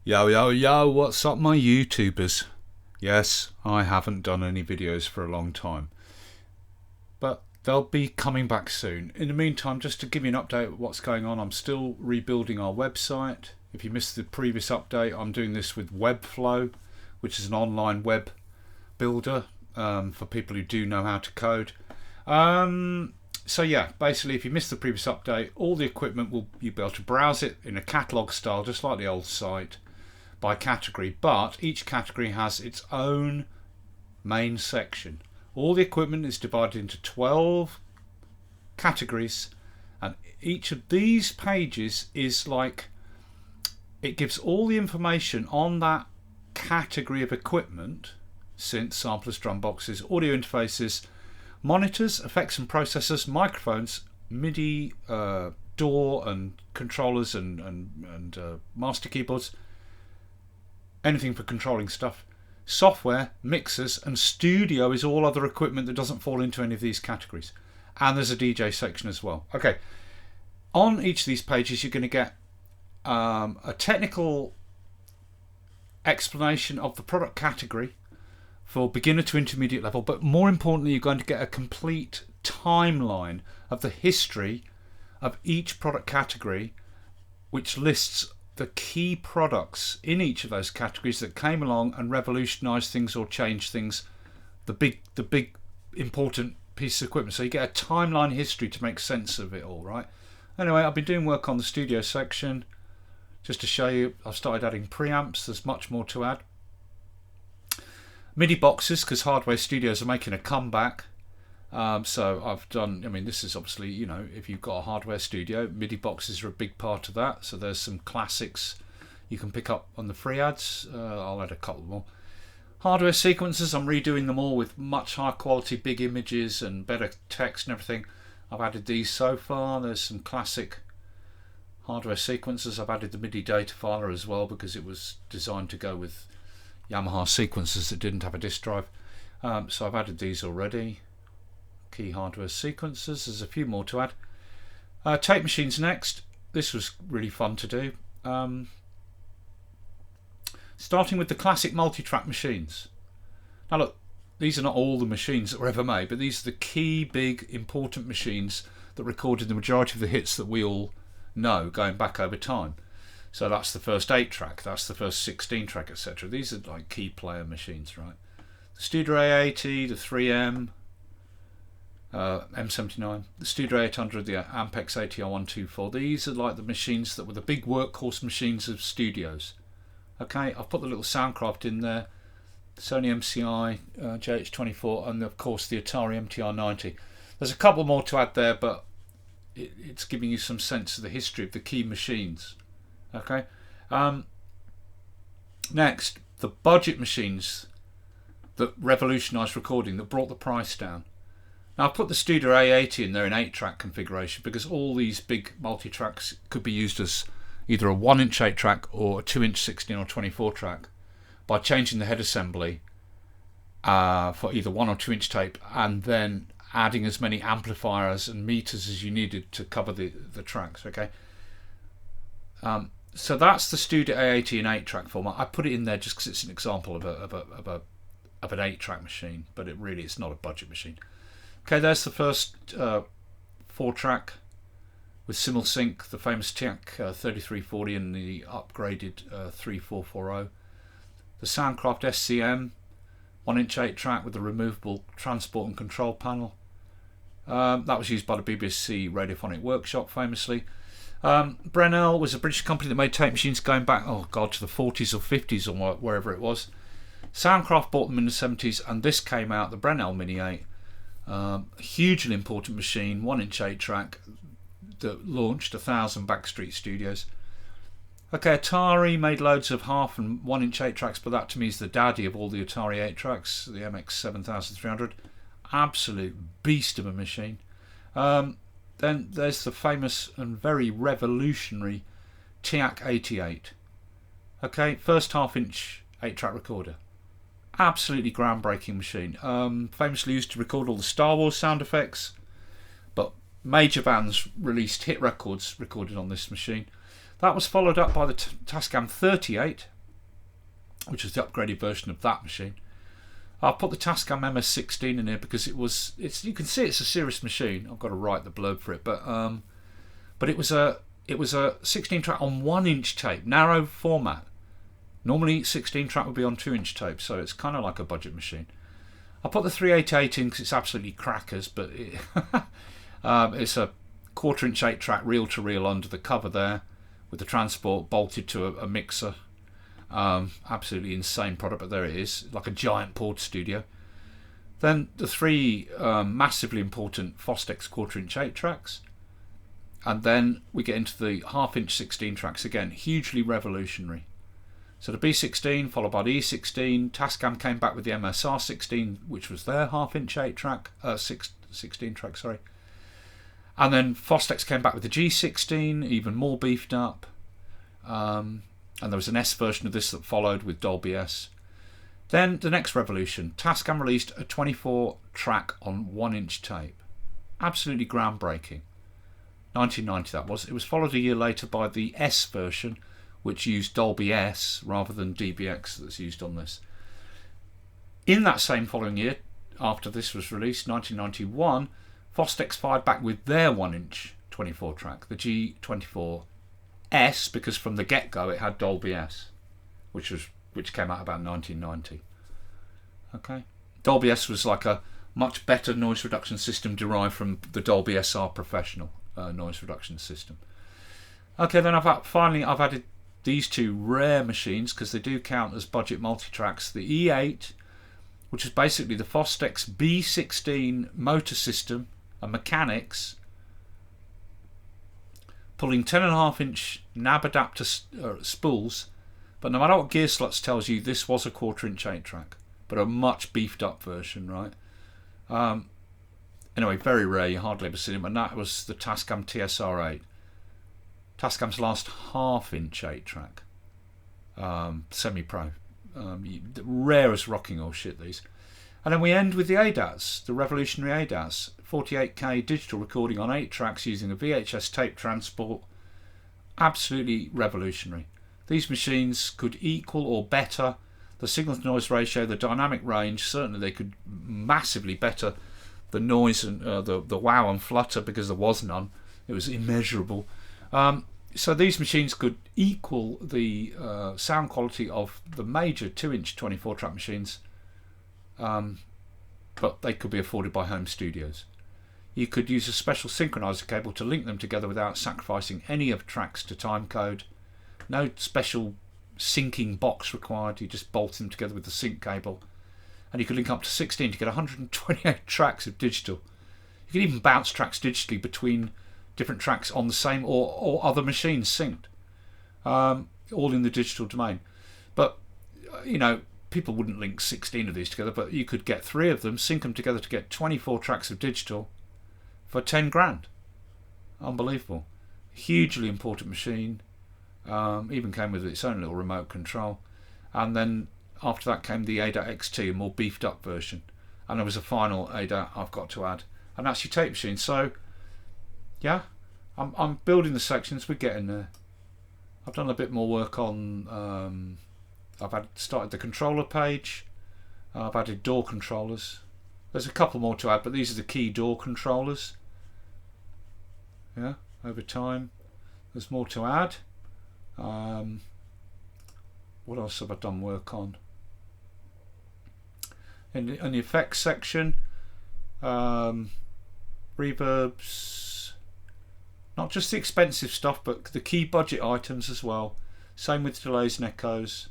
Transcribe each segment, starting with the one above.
Yo, yo, yo, what's up, my YouTubers? Yes, I haven't done any videos for a long time, but they'll be coming back soon. In the meantime, just to give you an update of what's going on, I'm still rebuilding our website. If you missed the previous update, I'm doing this with Webflow, which is an online web builder for people who do know how to code. So yeah, basically if you missed the previous update, all the equipment you'll be able to browse it in a catalogue style, just like the old site, by category, but each category has its own main section. All the equipment is divided into 12 categories, and each of these pages is like, it gives all the information on that category of equipment: synths, samplers, drum boxes, audio interfaces, monitors, effects and processors, microphones, MIDI, DAW and controllers and master keyboards, anything for controlling stuff, software, mixers, and studio is all other equipment that doesn't fall into any of these categories. And there's a DJ section as well. Okay, on each of these pages you're going to get a technical explanation of the product category for beginner to intermediate level, but more importantly you're going to get a complete timeline of the history of each product category, which lists the key products in each of those categories that came along and revolutionized things or changed things, the big important pieces of equipment. So you get a timeline history to make sense of it all, right? Anyway, I've been doing work on the studio section just to show you. I've started adding preamps. There's much more to add. MIDI boxes, because hardware studios are making a comeback. So I've done, I mean, this is obviously, you know, if you've got a hardware studio, MIDI boxes are a big part of that. So there's some classics you can pick up on the free ads. I'll add a couple more. Hardware sequencers, I'm redoing them all with much higher quality, big images and better text and everything. I've added these so far. There's some classic hardware sequencers. I've added the MIDI data filer as well because it was designed to go with Yamaha sequencers that didn't have a disk drive. So I've added these already. Key hardware sequencers. There's a few more to add. Tape machines next. This was really fun to do. Starting with the classic multi-track machines. Now look, these are not all the machines that were ever made, but these are the key, big, important machines that recorded the majority of the hits that we all know going back over time. So that's the first 8-track, that's the first 16-track, etc. These are like key player machines, right? The Studio A80, the 3M, M79, the Studio 800, the Ampex ATR124. These are like the machines that were the big workhorse machines of studios. Okay, I've put the little Soundcraft in there, Sony MCI JH24, and of course the Otari MTR90. There's a couple more to add there, but it's giving you some sense of the history of the key machines. Okay, next, the budget machines that revolutionised recording, that brought the price down. Now I've put the Studio A80 in there in 8-track configuration because all these big multi-tracks could be used as either a 1-inch 8-track or a 2-inch 16 or 24-track by changing the head assembly for either 1 or 2-inch tape and then adding as many amplifiers and meters as you needed to cover the tracks. Okay, so that's the Studio A80 in 8-track format. I put it in there just because it's an example of an 8-track machine, but it's not a budget machine. Okay, there's the first 4-track with SimulSync, the famous TAC 3340 and the upgraded 3440. The Soundcraft SCM 1-inch 8-track with the removable transport and control panel. That was used by the BBC Radiophonic Workshop famously. Brennel was a British company that made tape machines going back, oh god, to the 40s or 50s or wherever it was. Soundcraft bought them in the 70s and this came out, the Brennel Mini 8. Hugely important machine, 1-inch 8-track that launched 1,000 backstreet studios. Okay, Otari made loads of half and 1-inch 8-tracks, but that to me is the daddy of all the Otari 8-tracks, the MX 7300. Absolute beast of a machine. Then there's the famous and very revolutionary TAC 88. Okay, first half-inch 8-track recorder. Absolutely groundbreaking machine. Famously used to record all the Star Wars sound effects, but major bands released hit records recorded on this machine. That was followed up by the Tascam 38, which is the upgraded version of that machine. I'll put the Tascam MS16 in here because you can see it's a serious machine. I've got to write the blurb for it, but it was a 16 track on 1-inch tape, narrow format. Normally 16 track would be on 2-inch tape, so it's kind of like a budget machine. I put the 388 in because it's absolutely crackers, but it's a 1/4-inch 8-track reel-to-reel under the cover there, with the transport bolted to a mixer. Absolutely insane product, but there it is, like a giant port studio. Then the 3 massively important Fostex 1/4-inch 8-tracks, and then we get into the 1/2-inch 16 tracks again, hugely revolutionary. So the B16 followed by the E16. Tascam came back with the MSR16, which was their 1/2-inch 8-track, 16 track, sorry. And then Fostex came back with the G16, even more beefed up. And there was an S version of this that followed with Dolby S. Then the next revolution, Tascam released a 24 track on 1-inch tape. Absolutely groundbreaking. 1990 that was. It was followed a year later by the S version, which used Dolby S rather than DBX that's used on this. In that same following year, after this was released, 1991, Fostex fired back with their 1-inch 24 track, the G24S, because from the get-go it had Dolby S, which came out about 1990. Okay, Dolby S was like a much better noise reduction system derived from the Dolby SR Professional noise reduction system. Okay, then I've added these 2 rare machines because they do count as budget multi-tracks. The E8, which is basically the Fostex B16 motor system and mechanics, pulling 10.5-inch NAB adapter spools, but no matter what Gear Sluts tells you, this was a 1/4-inch 8-track, but a much beefed up version, right? Anyway, very rare, you hardly ever see them, and that was the Tascam TSR8. Tascam's last 1/2-inch 8-track, semi-pro. The rarest rocking old shit, these. And then we end with the ADATs, the revolutionary ADATs. 48K digital recording on 8 tracks using a VHS tape transport. Absolutely revolutionary. These machines could equal or better the signal-to-noise ratio, the dynamic range. Certainly they could massively better the noise and the wow and flutter, because there was none. It was immeasurable. So these machines could equal the sound quality of the major 2-inch 24-track machines, but they could be afforded by home studios. You could use a special synchronizer cable to link them together without sacrificing any of tracks to timecode. No special syncing box required, you just bolt them together with the sync cable. And you could link up to 16 to get 128 tracks of digital. You could even bounce tracks digitally between different tracks on the same or other machines synced, all in the digital domain. But people wouldn't link 16 of these together, but you could get 3 of them, sync them together to get 24 tracks of digital for 10 grand. Unbelievable. Hugely important machine. Even came with its own little remote control. And then after that came the ADAT XT, a more beefed up version. And there was a final ADAT I've got to add, and that's your tape machine. So yeah, I'm building the sections, we're getting there. I've done a bit more work on started the controller page. I've added door controllers. There's a couple more to add, but these are the key door controllers. Yeah, over time there's more to add. What else have I done work on? In the effects section, reverbs, not just the expensive stuff, but the key budget items as well. Same with delays and echoes.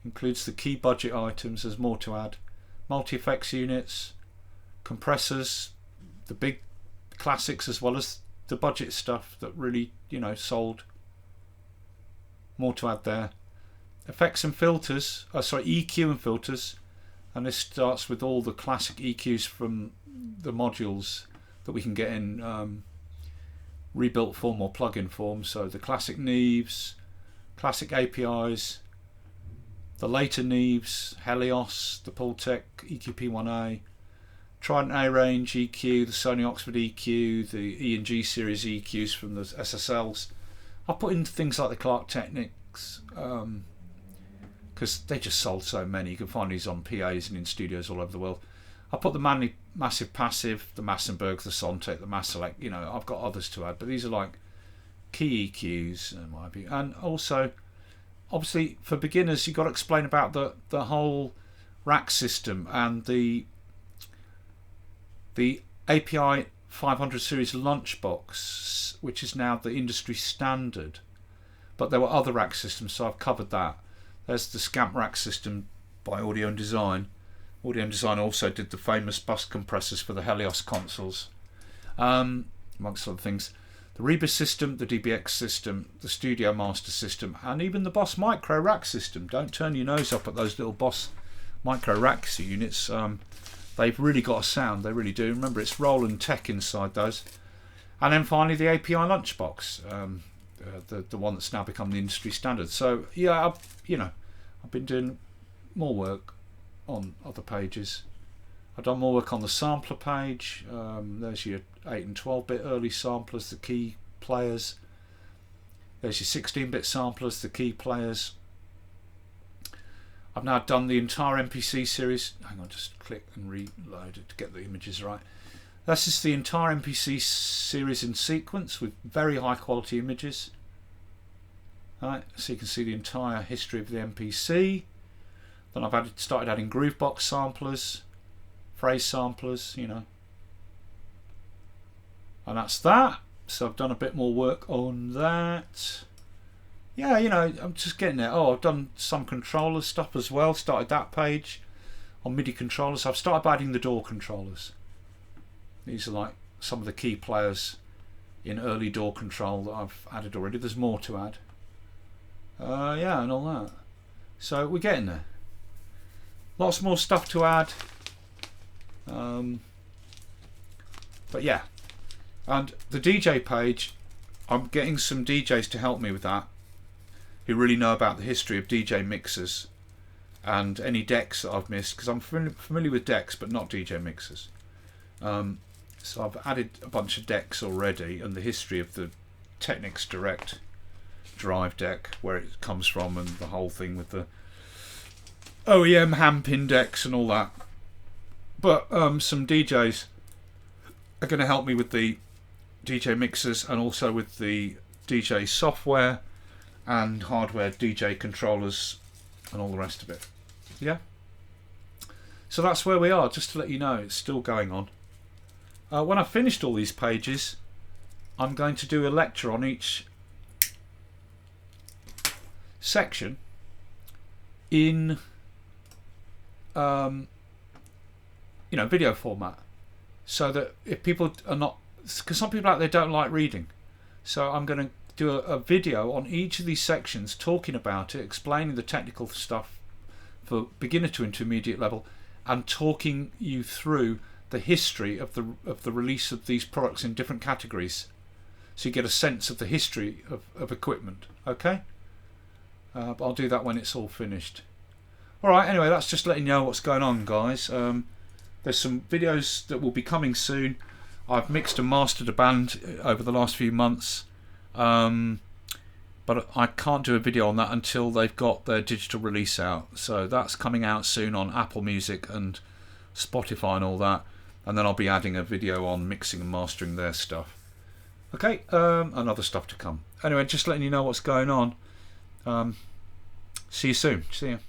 Includes the key budget items. There's more to add. Multi-effects units, compressors, the big classics as well as the budget stuff that really sold. More to add there. Effects and filters, EQ and filters, and this starts with all the classic EQs from the modules that we can get in rebuilt form or plug-in form. So the classic Neves, classic APIs, the later Neves, Helios, the Pultec EQP1A, Trident A range EQ, the Sony Oxford EQ, the E and G series EQs from the SSLs. I've put in things like the Clark Technics because they just sold so many. You can find these on PAs and in studios all over the world. I put the Massive Passive, the Massenburg, the Sontec, the Masselect. You know, I've got others to add, but these are like key EQs and what have you. And also, obviously, for beginners, you've got to explain about the whole rack system and the API 500 series lunchbox, which is now the industry standard. But there were other rack systems, so I've covered that. There's the Scamp rack system by Audio and Design. Audio and Design also did the famous bus compressors for the Helios consoles, amongst other things. The Rebus system, the DBX system, the Studio Master system, and even the Boss Micro rack system. Don't turn your nose up at those little Boss Micro rack units. They've really got a sound, they really do. Remember, it's Roland Tech inside those. And then finally the API Lunchbox, the one that's now become the industry standard. So yeah, I've been doing more work on other pages. I've done more work on the sampler page. There's your 8 and 12-bit early samplers, the key players. There's your 16-bit samplers, the key players. I've now done the entire MPC series. Hang on, just click and reload it to get the images right. That's just the entire MPC series in sequence with very high quality images. Right, so you can see the entire history of the MPC. Then I've started adding Groovebox samplers, phrase samplers, you know. And that's that. So I've done a bit more work on that. Yeah, you know, I'm just getting there. Oh, I've done some controller stuff as well. Started that page on MIDI controllers. I've started adding the DAW controllers. These are like some of the key players in early DAW control that I've added already. There's more to add. Yeah, and all that. So we're getting there. Lots more stuff to add. But yeah. And the DJ page, I'm getting some DJs to help me with that, who really know about the history of DJ mixers and any decks that I've missed, because I'm familiar with decks but not DJ mixers. So I've added a bunch of decks already and the history of the Technics Direct drive deck, where it comes from, and the whole thing with the OEM hand pin decks and all that. But some DJs are going to help me with the DJ mixers and also with the DJ software and hardware DJ controllers and all the rest of it. Yeah. So that's where we are, just to let you know it's still going on. When I've finished all these pages, I'm going to do a lecture on each section in video format, so that if people are not, because some people out there don't like reading, so I'm going to do a video on each of these sections, talking about it, explaining the technical stuff for beginner to intermediate level, and talking you through the history of the release of these products in different categories, so you get a sense of the history of equipment. Okay, but I'll do that when it's all finished. Alright, anyway, that's just letting you know what's going on, guys. There's some videos that will be coming soon. I've mixed and mastered a band over the last few months, but I can't do a video on that until they've got their digital release out. So that's coming out soon on Apple Music and Spotify and all that, and then I'll be adding a video on mixing and mastering their stuff. Okay, and other stuff to come. Anyway, just letting you know what's going on. See you soon. See you.